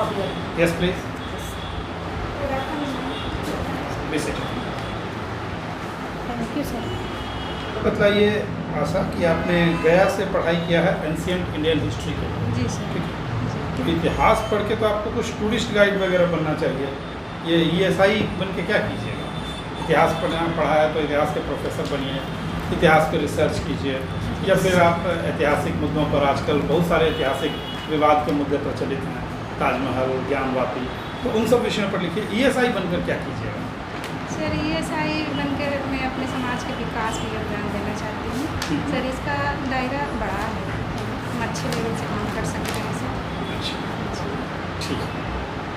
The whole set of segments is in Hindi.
possible. Yes, please. Visit. Thank you, sir. तो बतलाइए आशा कि आपने गया से पढ़ाई किया है एंशिएंट इंडियन हिस्ट्री के। जी सर। ठीक है। जी। तो इतिहास पढ़ के तो आपको कुछ टूरिस्ट गाइड वगैरह बनना चाहिए। ये ESI बन के क्या कीजिएगा? इतिहास पढ़ा है तो इतिहास के प्रोफेसर बनिए, इतिहास पे रिसर्च कीजिए, या फिर आप ऐतिहासिक मुद्दों पर, आजकल बहुत सारे ऐतिहासिक विवाद के मुद्दे प्रचलित हैं, ताजमहल, ज्ञानवापी, तो उन सब विषयों पर लिखिए। ESI बनकर क्या कीजिएगा? सर ESI बनकर मैं अपने समाज के विकास में योगदान देना चाहती हूँ। सर इसका दायरा बड़ा है, हम अच्छे लेवल से काम कर सकते हैं सर। अच्छा, ठीक है।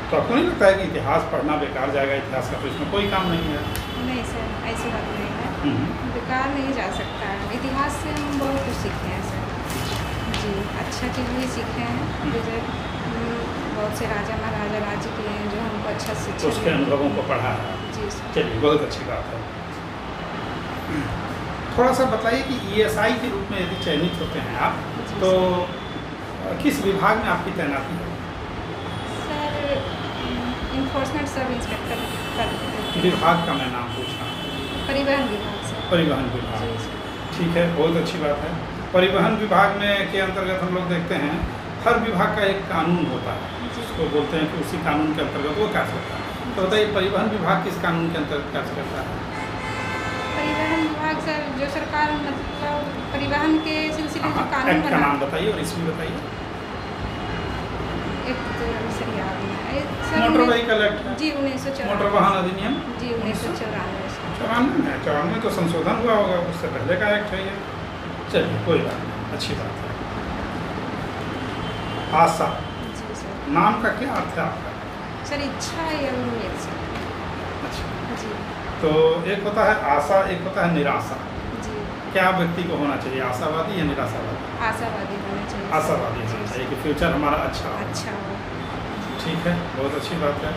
तो आपको नहीं लगता है कि इतिहास पढ़ना बेकार जाएगा? इतिहास का तो इसमें कोई काम नहीं है। नहीं सर, ऐसी बात नहीं है, बेकार नहीं जा सकता है। इतिहास से हम बहुत कुछ सीखे हैं सर। जी, अच्छा चीज़ भी सीखे हैं, जैसे बहुत से राजा महाराजा राज्य किए हैं जो हमको अच्छा तो शिक्षा उसके अनुभवों को पढ़ा है। जी सर। चलिए, बहुत अच्छी बात है। थोड़ा सा बताइए कि ESI के रूप में यदि चयनित होते हैं आप, तो किस विभाग में आपकी तैनाती है? सर इन्फोर्समेंट सब इंस्पेक्टर कर विभाग का मैं नाम पूछ रहा हूँ। परिवहन विभाग सर। परिवहन विभाग। जी सर। ठीक है, बहुत अच्छी बात है। परिवहन विभाग में के अंतर्गत हम लोग देखते हैं हर विभाग का एक कानून होता है, जिसको बोलते हैं कि उसी कानून के अंतर्गत वो कार्य करता है। तो बताइए, परिवहन विभाग किस कानून के अंतर्गत कार्य करता है? परिवहन विभाग सर जो सरकार मतलब परिवहन के सिलसिले में हाँ, कानून एक्ट का बना, नाम बताइए और इसमें बताइए। एक तो सर याद नहीं है सर। मोटर व्हीकल एक्ट है। जी 1994। मोटर वाहन अधिनियम जी 1994 सर। 94 में तो संशोधन हुआ होगा, उससे पहले का एक्ट है ये। चलिए, कोई बात नहीं, अच्छी बात है। आशा जी सर। नाम का क्या अर्थ है आपका? सर इच्छा या उम्मीद सर। अच्छा, जी। तो एक होता है आशा, एक होता है निराशा। जी। क्या व्यक्ति को होना चाहिए, आशावादी या निराशावादी? आशावादी होना चाहिए। आशावादी होना जी, चाहिए कि फ्यूचर हमारा अच्छा हो। अच्छा हो। ठीक है, बहुत अच्छी बात है।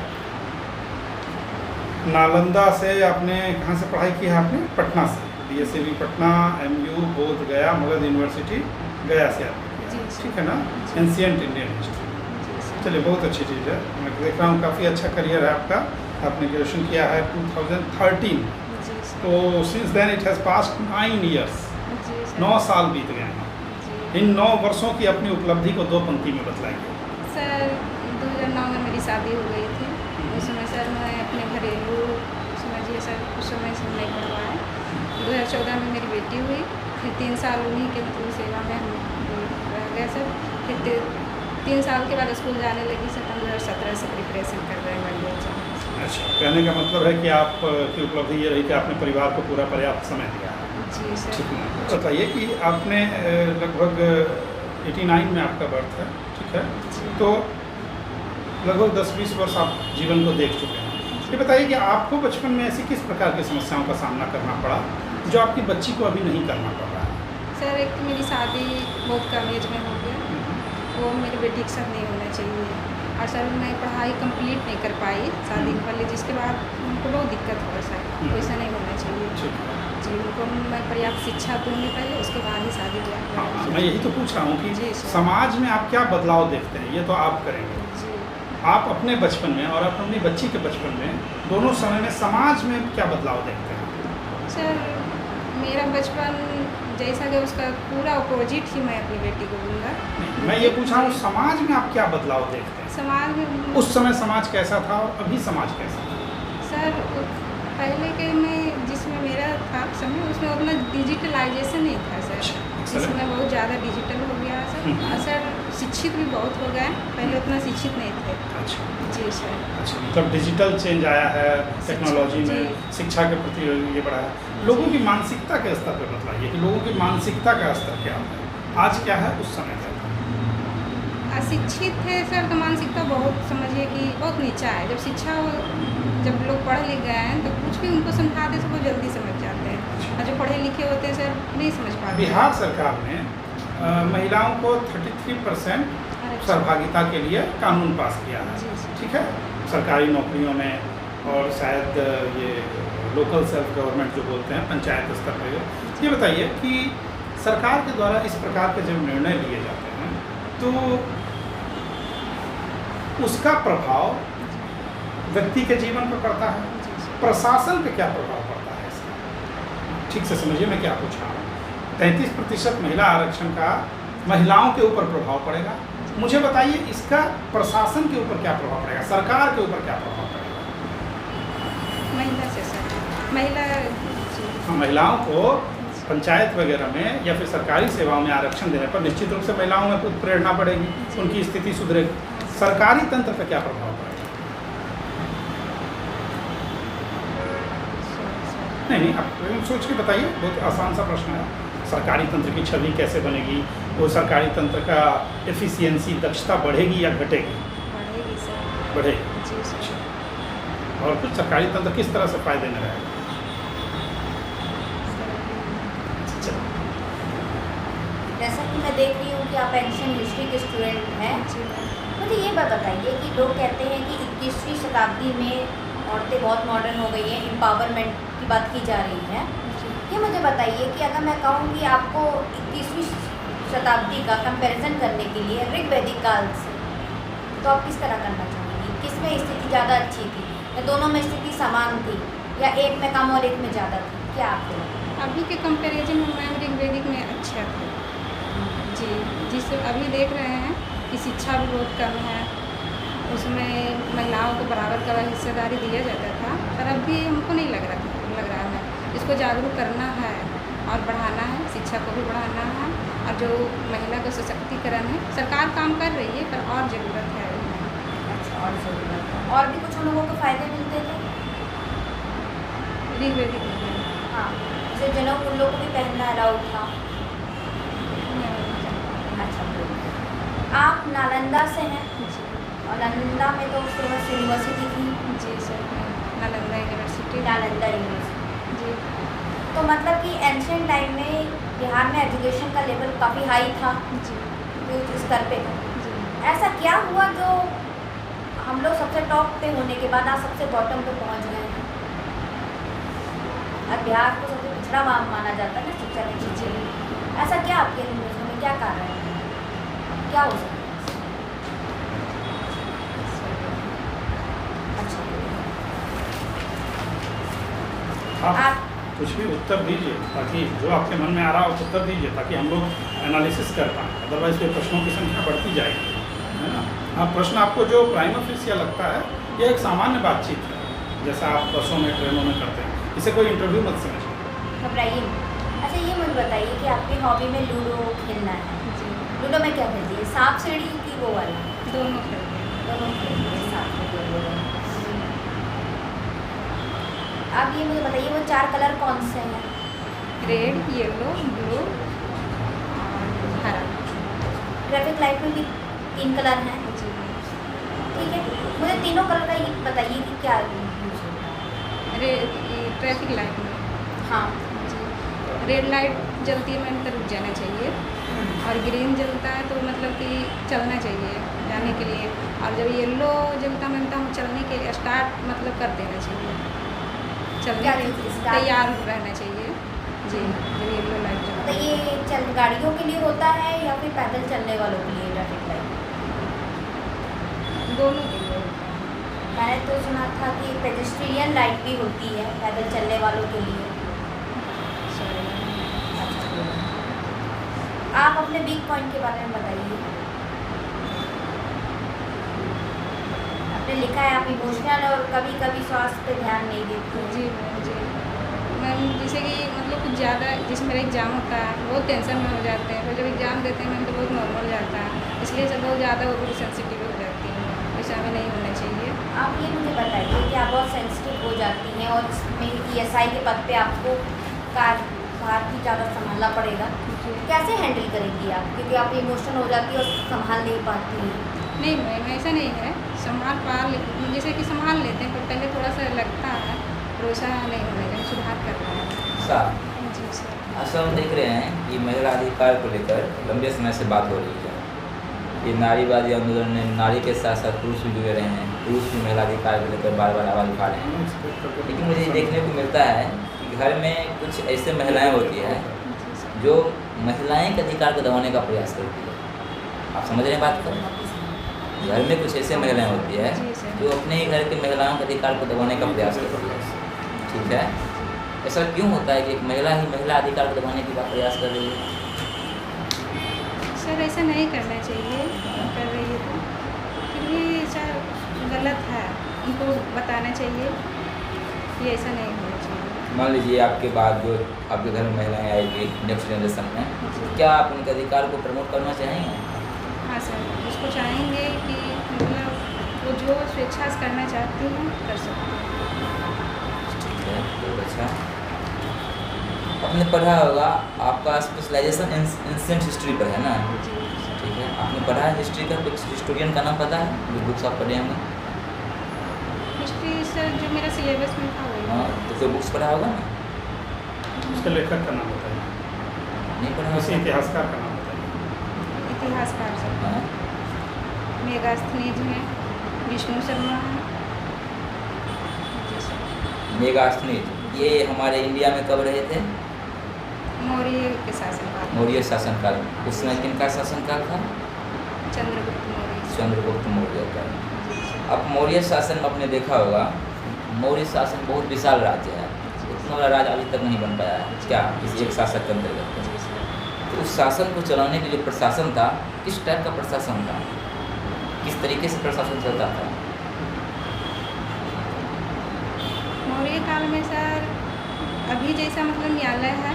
नालंदा से आपने कहाँ से पढ़ाई की है आपने? पटना से। DSAV पटना, MU बोध गया, मगध यूनिवर्सिटी गया से आपने किया। जी। ठीक है ना? जी। Ancient Indian history. जी सर। चलिए, बहुत अच्छी चीज़ है। मैं देख रहा हूँ काफ़ी अच्छा करियर है आपका। आपने ग्रेजुएशन किया है 2013, जी सर। तो since then it has passed 9 years. जी सर। 9 साल बीत गए हैं। जी। इन 9 वर्षों की अपनी उपलब्धि को 2 पंक्ति में बतलाइए। सर 2009 में मेरी शादी हो गई थी। उस समय सर मैं अपने घरेलू समझिए सर उस समय से नहीं पढ़ पाए। 2014 में मेरी बेटी हुई, फिर 3 साल उन्हीं के मतलब सेवा में हम रह गए सर। फिर 3 साल के बाद स्कूल जाने लगी सर। 2017 से प्रिपरेशन कर रहे हैं मंडी एग्जाम। अच्छा, कहने का मतलब है कि आपकी उपलब्धि ये रही कि आपने परिवार को पूरा पर्याप्त समय दिया है। जी सर। ठीक है, बताइए कि आपने लगभग 89 में आपका बर्थ है, ठीक है? जी। तो लगभग 10-20 वर्ष आप जीवन को देख चुके हैं। ये बताइए कि आपको बचपन में ऐसी किस प्रकार की समस्याओं का सामना करना पड़ा जो आपकी बच्ची को अभी नहीं करना पड़ रहा है? सर एक तो मेरी शादी बहुत कम एज में हो गया, वो मेरी बेटी के साथ नहीं होना चाहिए। और सर मैं पढ़ाई कंप्लीट नहीं कर पाई शादी के पहले, जिसके बाद उनको बहुत दिक्कत हुआ सर। वैसा नहीं होना चाहिए। ठीक है। जी, उनको मैं पर्याप्त शिक्षा दूँगी पहले, उसके बाद ही शादी ब्याह हाँ, करूँगी। मैं यही तो पूछ रहा हूँ कि जी सर। समाज में आप क्या बदलाव देखते हैं? ये तो आप करेंगे। जी आप अपने बचपन में और आप अपनी बच्ची के बचपन में, दोनों समय में समाज में क्या बदलाव देखते हैं? सर मेरा बचपन जैसा कि उसका पूरा अपोजिट ही मैं अपनी बेटी को दूँगा। मैं ये पूछ रहा हूँ, समाज में आप क्या बदलाव देखते हैं? समाज में उस समय समाज कैसा था और अभी समाज कैसा है? सर पहले के में जिसमें मेरा था समय, उसमें उतना डिजिटलाइजेशन नहीं था सर। excellent। इसमें बहुत ज़्यादा डिजिटल हो गया है सर। और सर शिक्षित भी बहुत हो गए, पहले उतना शिक्षित नहीं थे। अच्छा, जी सर। अच्छा, मतलब डिजिटल चेंज आया है टेक्नोलॉजी में, जी। शिक्षा के प्रति ये बढ़ा है। लोगों की मानसिकता के स्तर पर बताइए कि लोगों की मानसिकता का स्तर क्या है, आज क्या है, उस समय क्या था? अशिक्षित थे सर तो मानसिकता बहुत समझिए कि बहुत नीचा है। जब शिक्षा जब लोग पढ़ लिख गए हैं तो कुछ भी उनको समझाते तो वो जल्दी समझ जाते हैं, और जो पढ़े लिखे होते हैं सर नहीं समझ पाते। बिहार सरकार ने महिलाओं को 33% सहभागिता के लिए कानून पास किया है। जी सर। ठीक है, सरकारी नौकरियों में, और शायद ये लोकल सेल्फ गवर्नमेंट जो बोलते हैं, पंचायत स्तर पर। ये बताइए कि सरकार के द्वारा इस प्रकार के जब निर्णय लिए जाते हैं तो उसका प्रभाव व्यक्ति के जीवन पर पड़ता है, जी सर। प्रशासन पे क्या प्रभाव पड़ता है इसका? ठीक से समझिए मैं क्या पूछ रहा हूँ। 33% महिला आरक्षण का महिलाओं के ऊपर प्रभाव पड़ेगा। मुझे बताइए इसका प्रशासन के ऊपर क्या प्रभाव पड़ेगा, सरकार के ऊपर क्या प्रभाव पड़ेगा? महिला से सर, महिला जी। हाँ, महिलाओं को पंचायत वगैरह में या फिर सरकारी सेवाओं में आरक्षण देने पर निश्चित रूप से महिलाओं में कुछ प्रेरणा बढ़ेगी, उनकी स्थिति सुधरेगी। सरकारी तंत्र पर क्या प्रभाव पड़ेगा? नहीं, आप सोच के बताइए, बहुत आसान सा प्रश्न है। सरकारी तंत्र की छवि कैसे बनेगी, वो सरकारी तंत्र का एफिशिएंसी, दक्षता बढ़ेगी या घटेगी? बढ़ेगी सर। बढ़ेगी। जी सर। और कुछ सरकारी तंत्र किस तरह से फायदे में रहेगा? चलो। जैसा कि मैं देख रही हूँ कि आप एंशियंट हिस्ट्री के स्टूडेंट हैं, जी मैम। मुझे ये बात बताइए कि लोग कहते हैं कि 21वीं शताब्दी में औरतें बहुत मॉडर्न हो गई हैं, एम्पावरमेंट की बात की जा रही है। ये मुझे बताइए कि अगर मैं कहूँ कि आपको 21वीं शताब्दी का कंपैरिजन करने के लिए ऋग वैदिक काल से, तो आप किस तरह करना चाहेंगी? किस में स्थिति ज़्यादा अच्छी थी, या दोनों में स्थिति समान थी, या एक में कम और एक में ज़्यादा थी? क्या आपको लगता है? अभी के कंपैरिजन में मैम ऋग्वेदिक में अच्छा था जी। जिस अभी देख रहे हैं कि शिक्षा भी बहुत कम है, उसमें महिलाओं को बराबर का हिस्सेदारी दिया जाता था, पर अब भी हमको नहीं लग रहा है। इसको जागरूक करना है और बढ़ाना है, शिक्षा को भी बढ़ाना है, और जो महिला का सशक्तिकरण है, सरकार काम कर रही है, पर और ज़रूरत है। अच्छा, और ज़रूरत है। और भी कुछ लोगों को फ़ायदे मिलते थे? ऋग्वेदिक में हाँ, जैसे जनऊ उन लोगों को भी पहनना अलाउ था। अच्छा, आप नालंदा से हैं, जी। और नालंदा में तो फेमस यूनिवर्सिटी थी, जी sir, Nalanda university. Nalanda university. जी। तो मतलब कि एंशियंट टाइम में बिहार में एजुकेशन का लेवल काफ़ी हाई था, जी। जो उस स्तर पे था। जी। ऐसा क्या हुआ जो हम लोग सबसे टॉप पे होने के बाद आज सबसे बॉटम पे पहुंच गए हैं? और बिहार को सबसे पिछड़ा माना जाता है ना शिक्षा के क्षेत्र में। ऐसा क्या आपके नज़र में क्या कारण है, क्या हो सकता है? अच्छा, आप कुछ भी उत्तर दीजिए, ताकि जो आपके मन में आ रहा हो उत्तर दीजिए, ताकि हम लोग एनालिसिस कर पाएँ। अदरवाइज फिर प्रश्नों की संख्या बढ़ती जाएगी, है ना? हाँ, प्रश्न आपको जो प्राइमा फेसिया लगता है, यह एक सामान्य बातचीत है, जैसा आप बसों में ट्रेनों में करते हैं। इसे कोई इंटरव्यू मत समझिए। घबराइए मत। अच्छा, ये मुझे बताइए कि आपकी हॉबी में लूडो खेलना है। जी। लूडो में क्या खेलती है, सांप सीढ़ी की वो वाला? दोनों खेलते हैं। दोनों खेलती है, साथ में लूडो। आप ये मुझे बताइए वो 4 कलर कौन से हैं? रेड, येलो, ब्लू और हरा। ट्रैफिक लाइट में भी 3 कलर हैं, जी। ठीक है। मुझे तीनों कलर का ये बताइए कि क्या यूज होता है? ट्रैफिक लाइट में हाँ जी, रेड लाइट जलती है मैम तो रुक जाना चाहिए, और ग्रीन जलता है तो मतलब कि चलना चाहिए जाने के लिए, और जब येलो जलता मैम तो हम चलने के लिए स्टार्ट मतलब कर देना चाहिए, चलने क्या के चीज़ लिए start? तैयार रहना चाहिए जी। जब येलो लाइट तो जलता है ये गाड़ियों के लिए होता है या फिर पैदल चलने वालों के लिए ट्रैफिक लाइट? दोनों के लिए होता है। मैंने तो सुना था कि पेडेस्ट्रियन लाइट भी होती है पैदल चलने वालों के लिए। सॉरी। आप अपने वीक पॉइंट के बारे में बताइए। आपने लिखा है आप इमोशनल और कभी कभी स्वास्थ्य पे ध्यान नहीं देते। जी मैम जी। मैम जैसे कि मतलब कुछ ज़्यादा, जैसे मेरा एग्ज़ाम होता है बहुत टेंशन में हो जाते हैं, फिर जब एग्ज़ाम देते हैं मैम तो बहुत नॉर्मल जाता है, इसलिए सब बहुत ज़्यादा वो भी सेंसिटिव हो जाती है, ऐसा हमें नहीं होना चाहिए। आप ये मुझे बताइए कि आप बहुत सेंसिटिव हो जाती हैं और इसमें ESI के पद पे आपको कार भी ज़्यादा संभालना पड़ेगा, जी। कैसे हैंडल करेंगी आप? क्योंकि आप इमोशनल हो जाती है और संभाल नहीं पाती हैं। नहीं मैम ऐसा नहीं है, जैसे कि संभाल लेते हैं, पर पहले थोड़ा सा लगता है, भरोसा नहीं होने का, सुधार करना है। साहब, जी सर। असल हम देख रहे हैं कि महिला अधिकार को लेकर लंबे समय से बात हो रही है। ये नारीवादी आंदोलन में नारी के साथ साथ पुरुष भी जुड़े रहे हैं, पुरुष भी महिला अधिकार को लेकर बार बार आवाज़ उठा रहे हैं। लेकिन मुझे ये देखने को मिलता है कि घर में कुछ ऐसे महिलाएं होती हैं जो महिलाएं के अधिकार को दबाने का प्रयास करती है। आप समझ रहे हैं बात को? घर में कुछ ऐसे महिलाएं होती है जी सर। जो अपने ही घर के महिलाओं के अधिकार को दबाने का प्रयास करती है, ठीक है। ऐसा क्यों होता है कि एक महिला ही महिला अधिकार को दबाने का प्रयास कर रही है? सर ऐसा नहीं करना चाहिए, कर रही है तो फिर भी सर गलत है, उनको बताना चाहिए कि ऐसा नहीं होना चाहिए। मान लीजिए आपके बाद जो आपके घर में महिलाएं आएगी नेक्स्ट जनरेशन में, जी। क्या आप उनके अधिकार को प्रमोट करना चाहेंगे? हाँ सर, उसको चाहेंगे कि मतलब वो जो स्वेच्छा से करना चाहती हैं कर सकती हैं। ठीक है, बहुत अच्छा। आपने पढ़ा होगा, आपका स्पेशलाइजेशन एंशिएंट हिस्ट्री पर है ना, जी सर। ठीक है। आपने पढ़ा है हिस्ट्री का, कुछ हिस्टोरियन का नाम पता है जो बुक्स आप पढ़े होंगे? हिस्ट्री सर जो मेरा सिलेबस में था वही। हाँ, तो कोई बुक्स पढ़ा होगा ना? उसके लेखक का नाम बताइए, नहीं पढ़ा किसी होगा? इतिहासकार का नाम बताइए। इतिहासकार सर हाँ, मेगास्थनीज हैं, विष्णु शर्मा हैं। जी सर। मेगास्थनीज ये हमारे इंडिया में कब रहे थे? मौर्य के शासनकाल। मौर्य शासनकाल। उस समय किनका शासनकाल था? चंद्रगुप्त मौर्य। चंद्रगुप्त मौर्य का। जी सर। अब मौर्य शासन में आपने देखा होगा, मौर्य शासन बहुत विशाल राज्य है, इतना बड़ा राज्य अभी तक नहीं बन पाया है क्या इस एक शासक के अंतर्गत। जी सर। तो उस शासन को चलाने के जो प्रशासन था, किस टाइप का प्रशासन था, किस तरीके से प्रशासन चलता था? मौर्य काल में सर अभी जैसा मतलब न्यायालय है,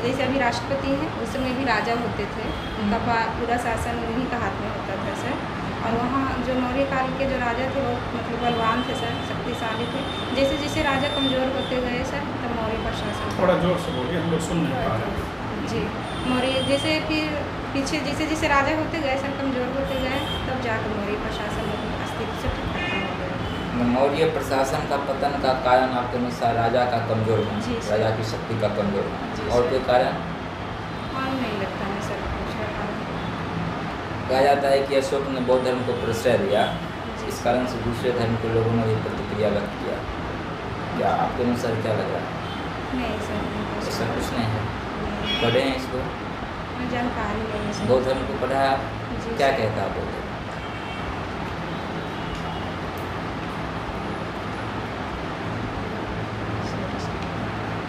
जैसे अभी राष्ट्रपति हैं, उस समय भी राजा होते थे, उनका पूरा शासन उन्हीं का हाथ में होता था सर। और वहाँ जो मौर्य काल के जो राजा थे वो मतलब बलवान थे सर, शक्तिशाली थे। जैसे जैसे राजा कमज़ोर होते गए सर, तब मौर्य का शासन। थोड़ा जोर से बोलिए, हम लोग सुन नहीं पा रहे हैं। जी, मौर्य जैसे फिर पीछे जैसे जैसे राजा होते गए सर, कमज़ोर होते गए, तब जाकर मौर्य प्रशासन अस्तित्व से खत्म हो गया। मौर्य प्रशासन का पतन का कारण आपके अनुसार राजा का कमजोर जी, होना, सर। राजा की शक्ति का कमजोर जी, होना, और सर। कोई कारण? और नहीं लगता है सर कुछ है। कहा जाता है कि अशोक ने बौद्ध धर्म को प्रश्रय दिया, जी, इस सर। कारण से दूसरे धर्म के लोगों ने भी प्रतिक्रिया व्यक्त किया। क्या आपके अनुसार क्या लग रहा है? नहीं सर, नहीं कुछ ऐसा कुछ नहीं है। नहीं। पढ़े हैं इसको? मुझे जानकारी नहीं है सर। बौद्ध धर्म को पढ़ा है आप? जी, क्या सर। कहता है बौद्ध धर्म?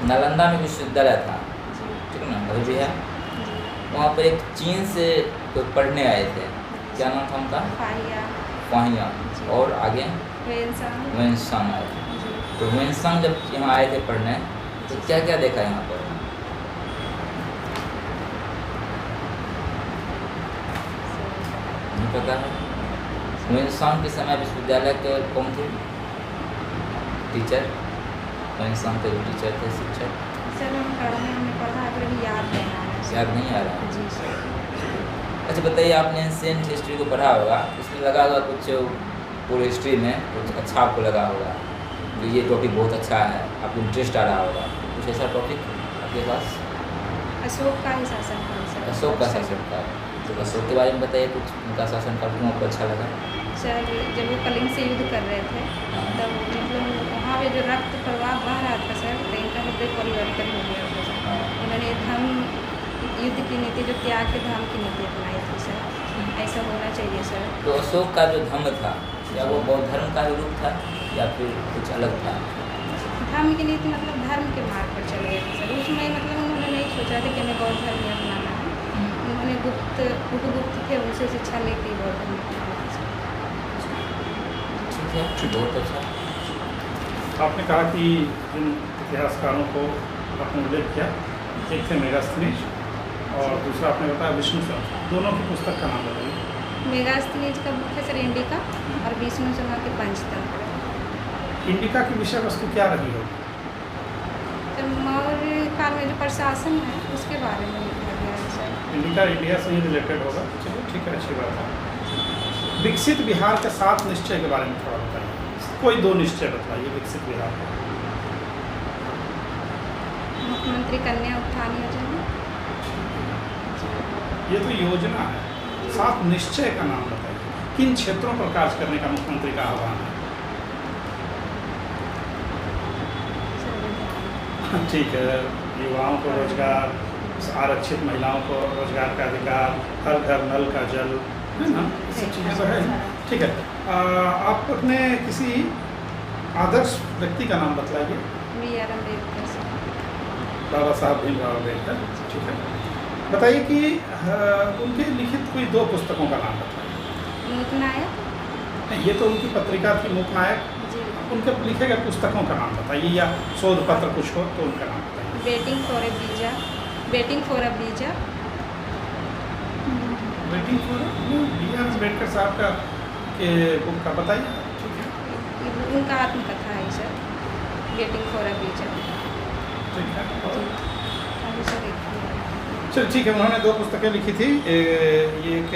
नालंदा में विश्वविद्यालय था, जी, ठीक है ना, अभी भी है। जी। वहाँ पर एक चीन से कोई पढ़ने आए थे, क्या नाम था उनका? फाहिया। फाहिया। जी। और आगे वेंसांग। वेंसांग आए थे। जी। तो वेंसांग जब यहाँ आए थे पढ़ने, तो क्या क्या देखा यहाँ पर? नहीं पता है। वेंसांग के समय विश्वविद्यालय के कौन थे टीचर? वेंसांग के जो टीचर थे, शिक्षक, सर हम पढ़ने हमने पढ़ा अगर अभी याद नहीं आ रहा है। याद नहीं आ रहा है। जी सर। अच्छा बताइए, आपने एंशिएंट हिस्ट्री को पढ़ा होगा, उसमें लगा होगा कुछ पूरी हिस्ट्री में कुछ अच्छा आपको लगा होगा कि ये टॉपिक बहुत अच्छा है, आपको इंटरेस्ट आ रहा होगा, कुछ ऐसा टॉपिक आपके पास? अशोक का ही शासन काल सर। अशोक का शासनकाल। तो अशोक के बारे में बताइए कुछ, उनका शासनकाल क्यों आपको अच्छा लगा? सर जब वो कलिंग से युद्ध कर रहे थे, तब मतलब वहाँ पे जो रक्त प्रवाह बह रहा था सर, तो इनका हृदय परिवर्तन हो गया था सर। हाँ। उन्होंने धर्म युद्ध की नीति, जो त्याग के धर्म की नीति अपनाई थी सर। ऐसा होना चाहिए सर। तो अशोक का जो धर्म था, क्या वो बौद्ध धर्म का ही रूप था या फिर कुछ अलग था? धर्म की नीति मतलब धर्म के मार्ग पर चल गए थे सर। उसमें मतलब उन्होंने नहीं सोचा था कि हमें बौद्ध धर्म ही अपनाना है। उन्होंने उपगुप्त थे, उनसे शिक्षा लेके बौद्ध धर्म अपनाना था सर। ठीक है, बहुत अच्छा। आपने कहा कि जिन इतिहासकारों को आपने उल्लेख किया, एक थे मेगास्थनीज और दूसरा आपने बताया विष्णु शर्मा, दोनों की पुस्तक का नाम बताइए। मेगास्थनीज का बुक है सर इंडिका, और विष्णु शर्मा के पंचतंत्र। इंडिका की विषय वस्तु क्या रही होगी? तो मौर्य काल में जो प्रशासन है उसके बारे में लिखा गया है सर। इंडिका इंडिया से ही रिलेटेड होगा, चलिए ठीक है, अच्छी बात है। विकसित बिहार के 7 निश्चय के बारे में थोड़ा बताइए, कोई 2 निश्चय बताइए विकसित बिहार के। मुख्यमंत्री कन्या उत्थान योजना। ये तो योजना है, 7 निश्चय का नाम बताइए, किन क्षेत्रों पर कार्य करने का मुख्यमंत्री का आह्वान है? संविधान। ठीक है, युवाओं को रोजगार, आरक्षित महिलाओं को रोजगार का अधिकार, हर घर नल का जल, है ना, ये सब चीज़ें तो है ही। ठीक है, आप अपने किसी आदर्श व्यक्ति का नाम बतलाइए। BR अम्बेडकर साहब। बाबा साहब भीमराव अम्बेडकर। ठीक है, बताइए कि उनके लिखित कोई 2 पुस्तकों का नाम बताइए। मूकनायक। नहीं, ये तो उनकी पत्रिका थी मूकनायक, जी। उनके लिखे गए पुस्तकों का नाम बताइए, या शोध पत्र कुछ हो तो उनका नाम बताइए। Waiting for a visa. Waiting for a visa. Waiting for BR Ambedkar साहब का के बुक का बताइए। ठीक है, उनका आत्मकथा है sir, waiting for a visa. ठीक है, और अभी सर चलो ठीक है, उन्होंने 2 पुस्तकें लिखी थी, ये एक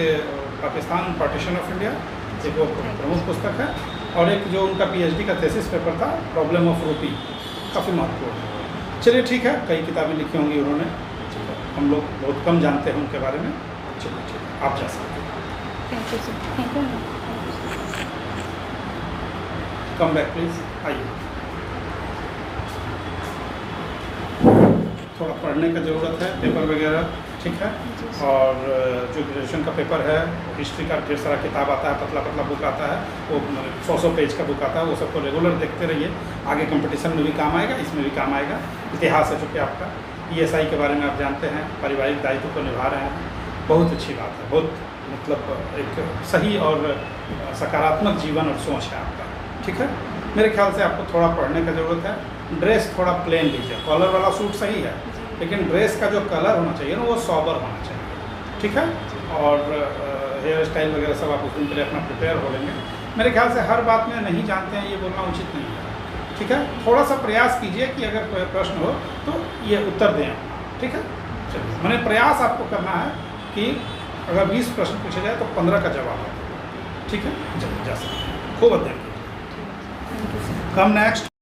पाकिस्तान पार्टीशन ऑफ इंडिया, एक वो प्रमुख पुस्तक है, और एक जो उनका PhD का थीसिस पेपर था, प्रॉब्लम ऑफ रूपी, काफ़ी महत्वपूर्ण है। चलिए ठीक है, कई किताबें लिखी होंगी उन्होंने, हम लोग बहुत कम जानते हैं उनके बारे में। चलिए ठीक है, आप जा सकते हैं। Thank you sir. Thank you. Come back please, आइए। थोड़ा पढ़ने का ज़रूरत है, पेपर वगैरह ठीक है, और जो ग्रेजुएशन का पेपर है, हिस्ट्री का ढेर सारा किताब आता है, पतला पतला बुक आता है, वो 100 पेज का बुक आता है, वो सबको रेगुलर देखते रहिए, आगे कंपटीशन में भी काम आएगा, इसमें भी काम आएगा। इतिहास है चूँकि आपका, ESI के बारे में आप जानते हैं, पारिवारिक दायित्व को निभा रहे हैं, बहुत अच्छी बात है, बहुत मतलब एक सही और सकारात्मक जीवन और सोच है आपका। ठीक है, मेरे ख्याल से आपको थोड़ा पढ़ने का ज़रूरत है। ड्रेस थोड़ा प्लेन लीजिए, कॉलर वाला सूट सही है, लेकिन ड्रेस का जो कलर होना चाहिए ना, वो सॉबर होना चाहिए। ठीक है, और हेयर स्टाइल वगैरह सब आप उस दिन के लिए अपना प्रिपेयर हो लेंगे। मेरे ख्याल से हर बात में नहीं जानते हैं ये बोलना उचित नहीं है। ठीक है, थोड़ा सा प्रयास कीजिए कि अगर कोई प्रश्न हो तो ये उत्तर दें अपना। ठीक है, चलिए, मैंने प्रयास आपको करना है कि अगर 20 प्रश्न पूछे जाए तो 15 का जवाब है। ठीक है, चलिए जा सकते हैं, खूब अध्ययन कीजिए। कम नेक्स्ट।